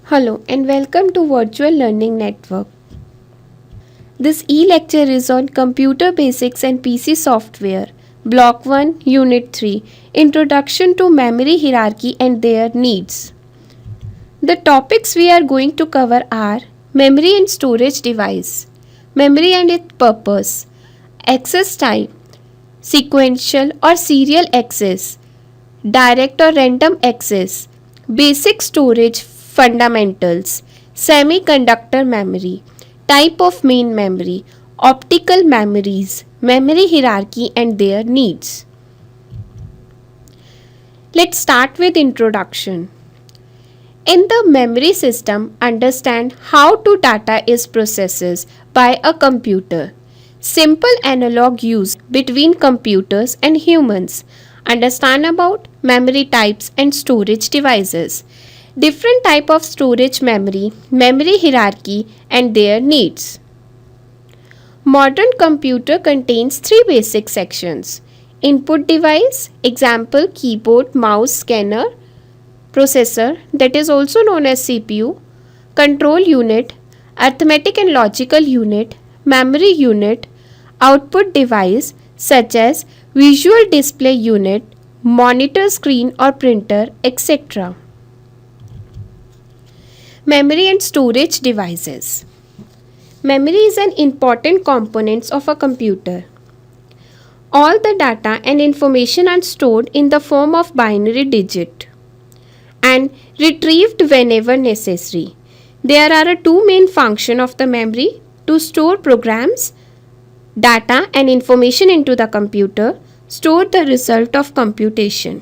Hello and welcome to Virtual Learning Network. This e-lecture is on Computer Basics and PC Software, Block 1, Unit 3, Introduction to Memory Hierarchy and Their Needs. The topics we are going to cover are Memory and Storage Device, Memory and its Purpose, Access Type, Sequential or Serial Access, Direct or Random Access, Basic Storage Fundamentals, Semiconductor Memory, Type of Main Memory, Optical Memories, Memory Hierarchy and their needs. Let's start with introduction. In the memory system, understand how to data is processed by a computer. Simple analog use between computers and humans. Understand about memory types and storage devices. Different type of storage memory, memory hierarchy and their needs. Modern computer contains three basic sections. Input device, example keyboard, mouse, scanner, processor that is also known as CPU, control unit, arithmetic and logical unit, memory unit, output device such as visual display unit, monitor screen or printer, etc. Memory and storage devices. Memory is an important component of a computer. All the data and information are stored in the form of binary digit and retrieved whenever necessary. There are two main functions of the memory: to store programs, data and information into the computer, store the result of computation.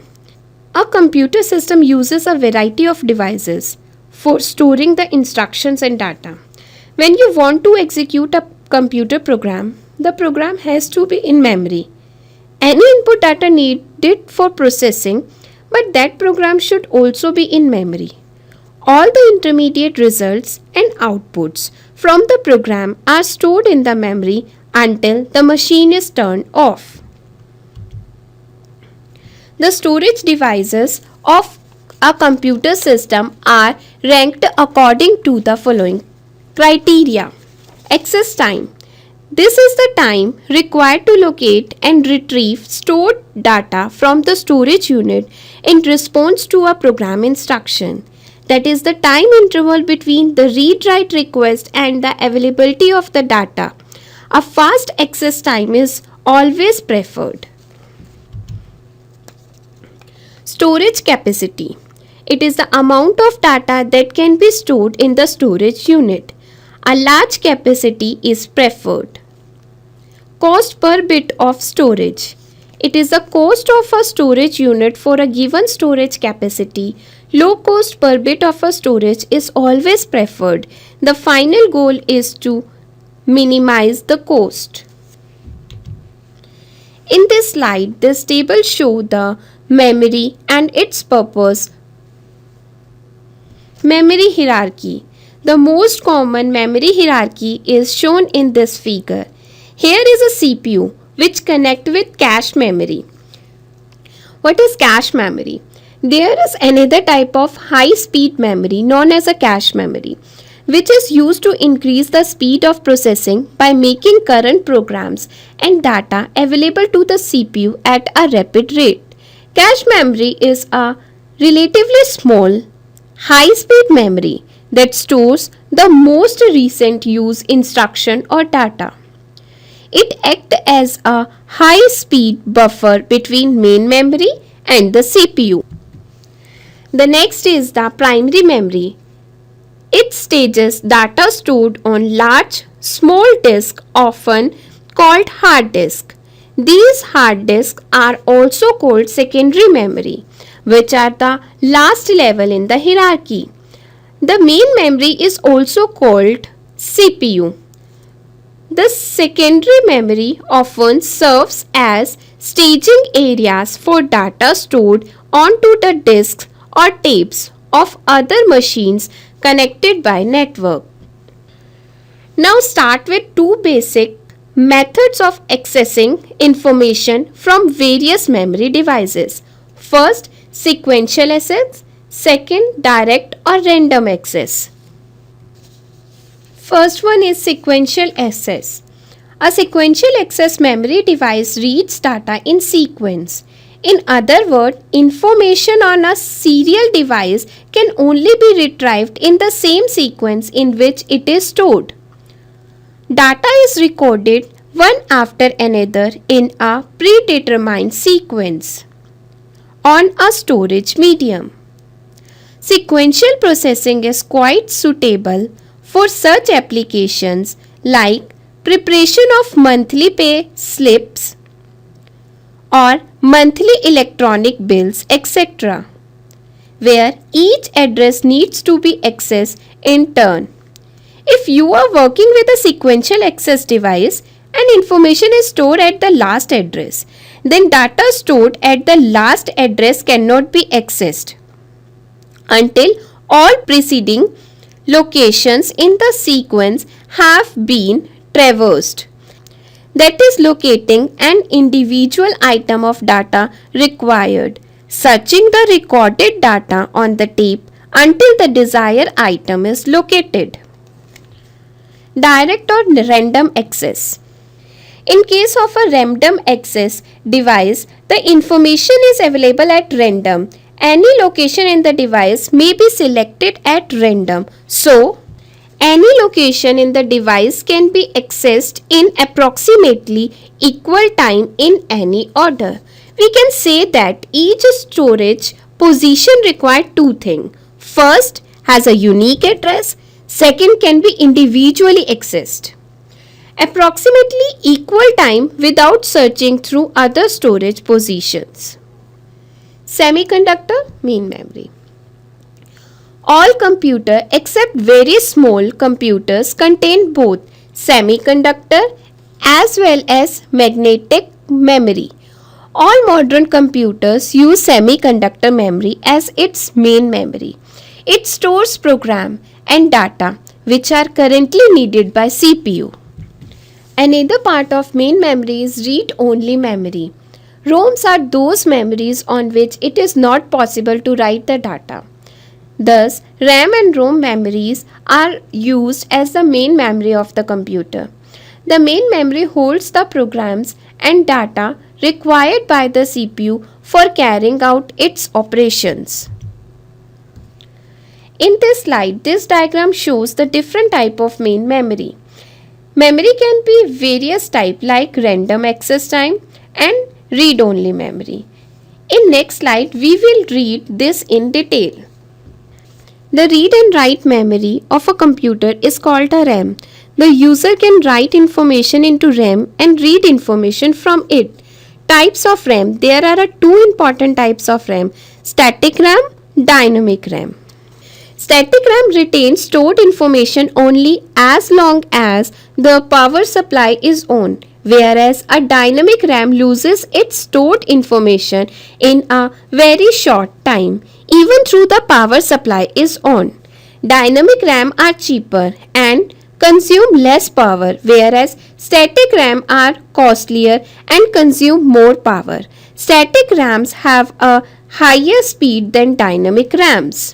A computer system uses a variety of devices for storing the instructions and data. When you want to execute a computer program, the program has to be in memory. Any input data needed for processing, but that program should also be in memory. All the intermediate results and outputs from the program are stored in the memory until the machine is turned off. The storage devices of a computer system are ranked according to the following criteria. Access time. This is the time required to locate and retrieve stored data from the storage unit in response to a program instruction. That is the time interval between the read-write request and the availability of the data. A fast access time is always preferred. Storage capacity. It is the amount of data that can be stored in the storage unit. A large capacity is preferred. Cost per bit of storage. It is the cost of a storage unit for a given storage capacity. Low cost per bit of a storage is always preferred. The final goal is to minimize the cost. In this slide, this table shows the memory and its purpose. Memory hierarchy. The most common memory hierarchy is shown in this figure. Here is a CPU which connects with cache memory. What is cache memory? There is another type of high-speed memory known as a cache memory, which is used to increase the speed of processing by making current programs and data available to the CPU at a rapid rate. Cache memory is a relatively small, high-speed memory that stores the most recent use instruction or data. It acts as a high-speed buffer between main memory and the CPU. The next is the primary memory. It stages data stored on large, small disks, often called hard disk. These hard disks are also called secondary memory, which are the last level in the hierarchy. The main memory is also called CPU. The secondary memory often serves as staging areas for data stored onto the disks or tapes of other machines connected by network. Now start with two basic methods of accessing information from various memory devices. First, sequential access. Second, direct or random access. First one is sequential access. A sequential access memory device reads data in sequence. In other words, information on a serial device can only be retrieved in the same sequence in which it is stored. Data is recorded one after another in a predetermined sequence on a storage medium. Sequential processing is quite suitable for such applications like preparation of monthly pay slips or monthly electronic bills, etc., where each address needs to be accessed in turn. If you are working with a sequential access device and information is stored at the last address, then data stored at the last address cannot be accessed until all preceding locations in the sequence have been traversed. That is, locating an individual item of data required, searching the recorded data on the tape until the desired item is located. Direct or random access. In case of a random access device, the information is available at random. Any location in the device may be selected at random. So, any location in the device can be accessed in approximately equal time in any order. We can say that each storage position requires two things. First, has a unique address. Second, can be individually accessed. Approximately equal time without searching through other storage positions. Semiconductor main memory. All computers except very small computers contain both semiconductor as well as magnetic memory. All modern computers use semiconductor memory as its main memory. It stores program and data which are currently needed by CPU. Another part of main memory is read-only memory. ROMs are those memories on which it is not possible to write the data. Thus, RAM and ROM memories are used as the main memory of the computer. The main memory holds the programs and data required by the CPU for carrying out its operations. In this slide, this diagram shows the different type of main memory. Memory can be various type like random access time and read-only memory. In next slide, we will read this in detail. The read and write memory of a computer is called a RAM. The user can write information into RAM and read information from it. Types of RAM. There are two important types of RAM: static RAM, dynamic RAM. Static RAM retains stored information only as long as the power supply is on, whereas a dynamic RAM loses its stored information in a very short time, even though the power supply is on. Dynamic RAM are cheaper and consume less power, whereas static RAM are costlier and consume more power. Static RAMs have a higher speed than dynamic RAMs.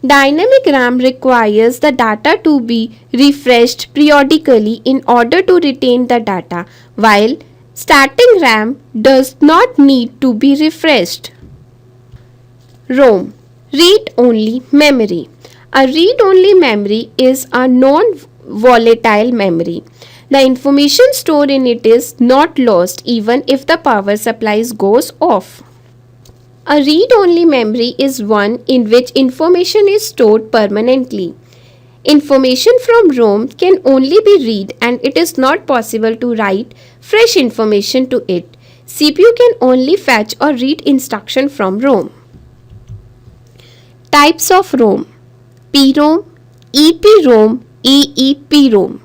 Dynamic RAM requires the data to be refreshed periodically in order to retain the data, while static RAM does not need to be refreshed. ROM, read-only memory. A read-only memory is a non-volatile memory. The information stored in it is not lost even if the power supply goes off. A read-only memory is one in which information is stored permanently. Information from ROM can only be read and it is not possible to write fresh information to it. CPU can only fetch or read instruction from ROM. Types of ROM: PROM, EPROM, EEPROM.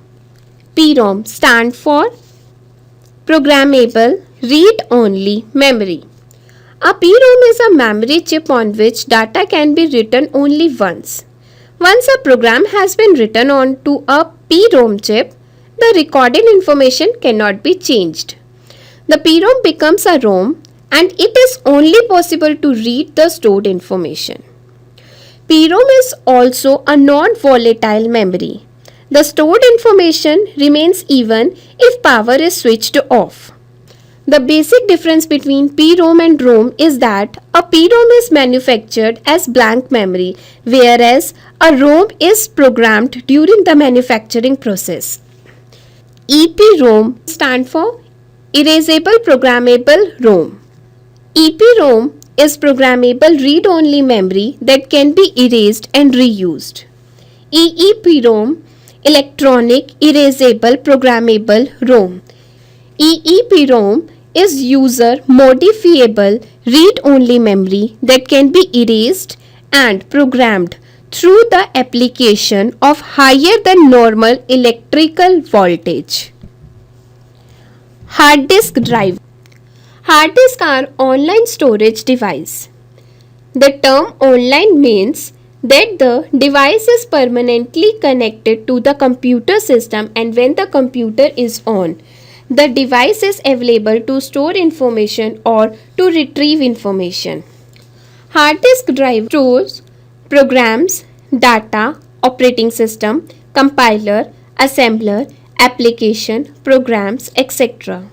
PROM stands for Programmable Read-Only Memory. A PROM is a memory chip on which data can be written only once. Once a program has been written onto a PROM chip, the recorded information cannot be changed. The PROM becomes a ROM and it is only possible to read the stored information. PROM is also a non-volatile memory. The stored information remains even if power is switched off. The basic difference between PROM and ROM is that a PROM is manufactured as blank memory, whereas a ROM is programmed during the manufacturing process. EPROM stands for Erasable Programmable ROM. EPROM is programmable read-only memory that can be erased and reused. EEPROM, Electronic Erasable Programmable ROM. EEPROM is user modifiable read-only memory that can be erased and programmed through the application of higher than normal electrical voltage. Hard disk drive. Hard disk are online storage device. The term online means that the device is permanently connected to the computer system, and when the computer is on, the device is available to store information or to retrieve information. Hard disk drive stores programs, data, operating system, compiler, assembler, application, programs, etc.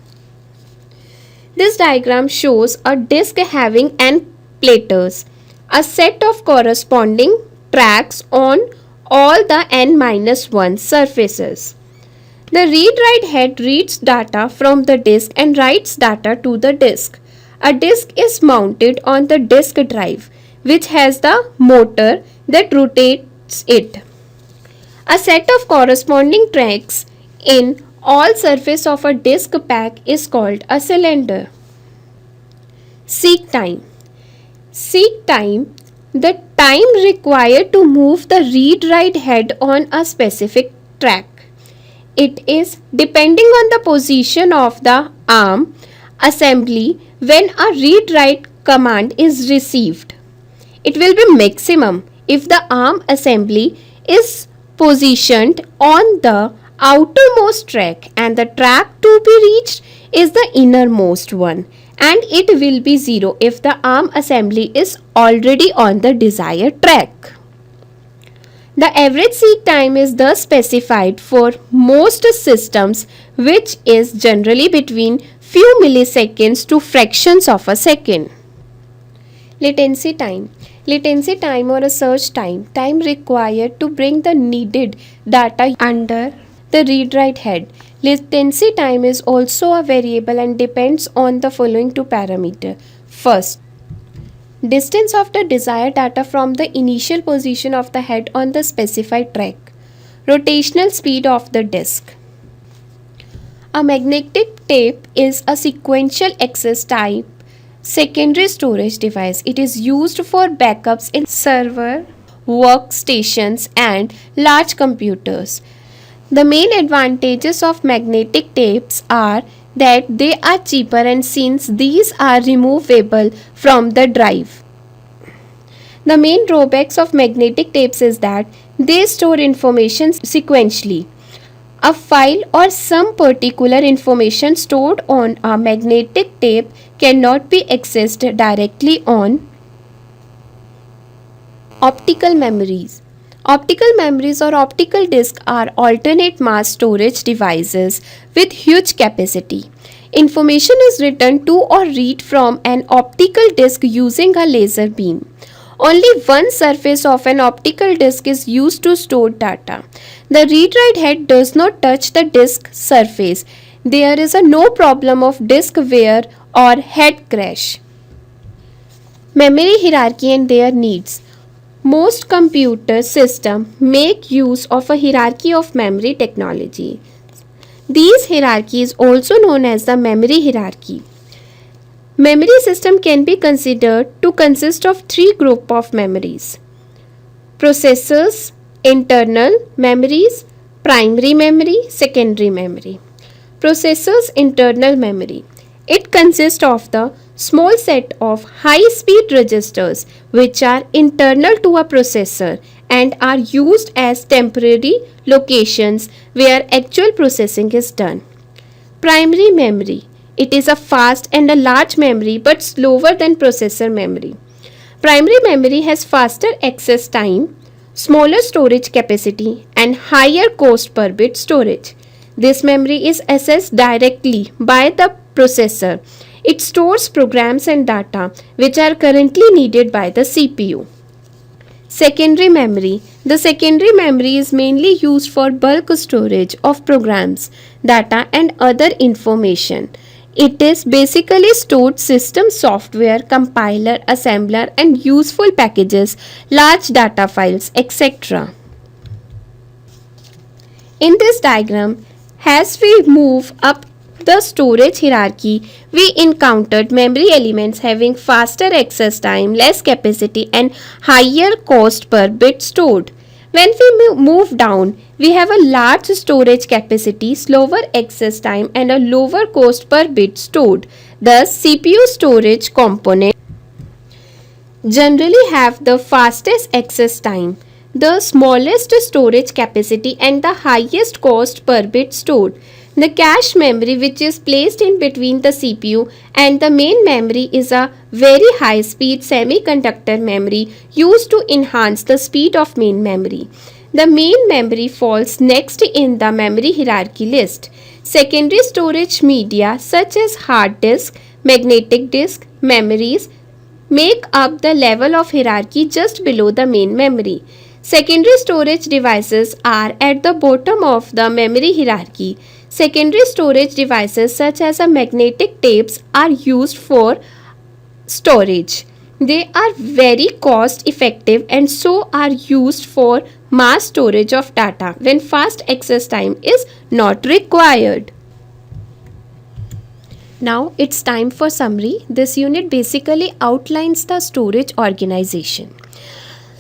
This diagram shows a disk having n platters, a set of corresponding tracks on all the n-1 surfaces. The read-write head reads data from the disk and writes data to the disk. A disk is mounted on the disk drive, which has the motor that rotates it. A set of corresponding tracks in all surface of a disk pack is called a cylinder. Seek time. Seek time, the time required to move the read-write head on a specific track. It is depending on the position of the ARM assembly when a read-write command is received. It will be maximum if the ARM assembly is positioned on the outermost track and the track to be reached is the innermost one, and it will be 0 if the ARM assembly is already on the desired track. The average seek time is thus specified for most systems, which is generally between few milliseconds to fractions of a second. Latency time. Latency time or a surge time, time required to bring the needed data under the read-write head. Latency time is also a variable and depends on the following two parameters. First, distance of the desired data from the initial position of the head on the specified track. Rotational speed of the disk. A magnetic tape is a sequential access type secondary storage device. It is used for backups in server, workstations, and large computers. The main advantages of magnetic tapes are that they are cheaper, and since these are removable from the drive. The main drawbacks of magnetic tapes is that they store information sequentially. A file or some particular information stored on a magnetic tape cannot be accessed directly on optical memories. Optical memories or optical discs are alternate mass storage devices with huge capacity. Information is written to or read from an optical disc using a laser beam. Only one surface of an optical disc is used to store data. The read-write head does not touch the disc surface. There is no problem of disk wear or head crash. Memory hierarchy and their needs. Most computer systems make use of a hierarchy of memory technology. These hierarchies also known as the memory hierarchy. Memory system can be considered to consist of three groups of memories: processors, internal memories, primary memory, secondary memory. Processors internal memory. It consists of the small set of high-speed registers which are internal to a processor and are used as temporary locations where actual processing is done. Primary memory. It is a fast and a large memory but slower than processor memory. Primary memory has faster access time, smaller storage capacity, and higher cost per bit storage. This memory is accessed directly by the processor. It stores programs and data which are currently needed by the CPU. Secondary memory. The secondary memory is mainly used for bulk storage of programs, data, and other information. It is basically stored system software, compiler, assembler, and useful packages, large data files, etc. In this diagram, as we move up the storage hierarchy, we encountered memory elements having faster access time, less capacity, and higher cost per bit stored. When we move down, we have a large storage capacity, slower access time, and a lower cost per bit stored. Thus, CPU storage components generally have the fastest access time, the smallest storage capacity, and the highest cost per bit stored. The cache memory, which is placed in between the CPU and the main memory, is a very high speed semiconductor memory used to enhance the speed of main memory. The main memory falls next in the memory hierarchy list. Secondary storage media such as hard disk, magnetic disk, memories make up the level of hierarchy just below the main memory. Secondary storage devices are at the bottom of the memory hierarchy. Secondary storage devices such as magnetic tapes are used for storage. They are very cost effective and so are used for mass storage of data when fast access time is not required. Now it's time for summary. This unit basically outlines the storage organization.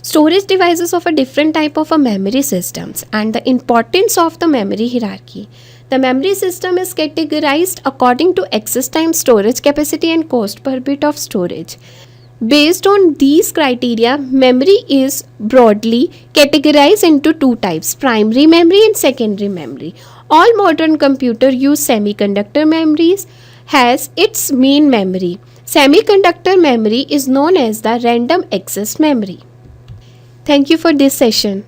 Storage devices of a different type of memory systems and the importance of the memory hierarchy. The memory system is categorized according to access time, storage capacity, and cost per bit of storage. Based on these criteria, memory is broadly categorized into two types, primary memory and secondary memory. All modern computers use semiconductor memories as its main memory. Semiconductor memory is known as the random access memory. Thank you for this session.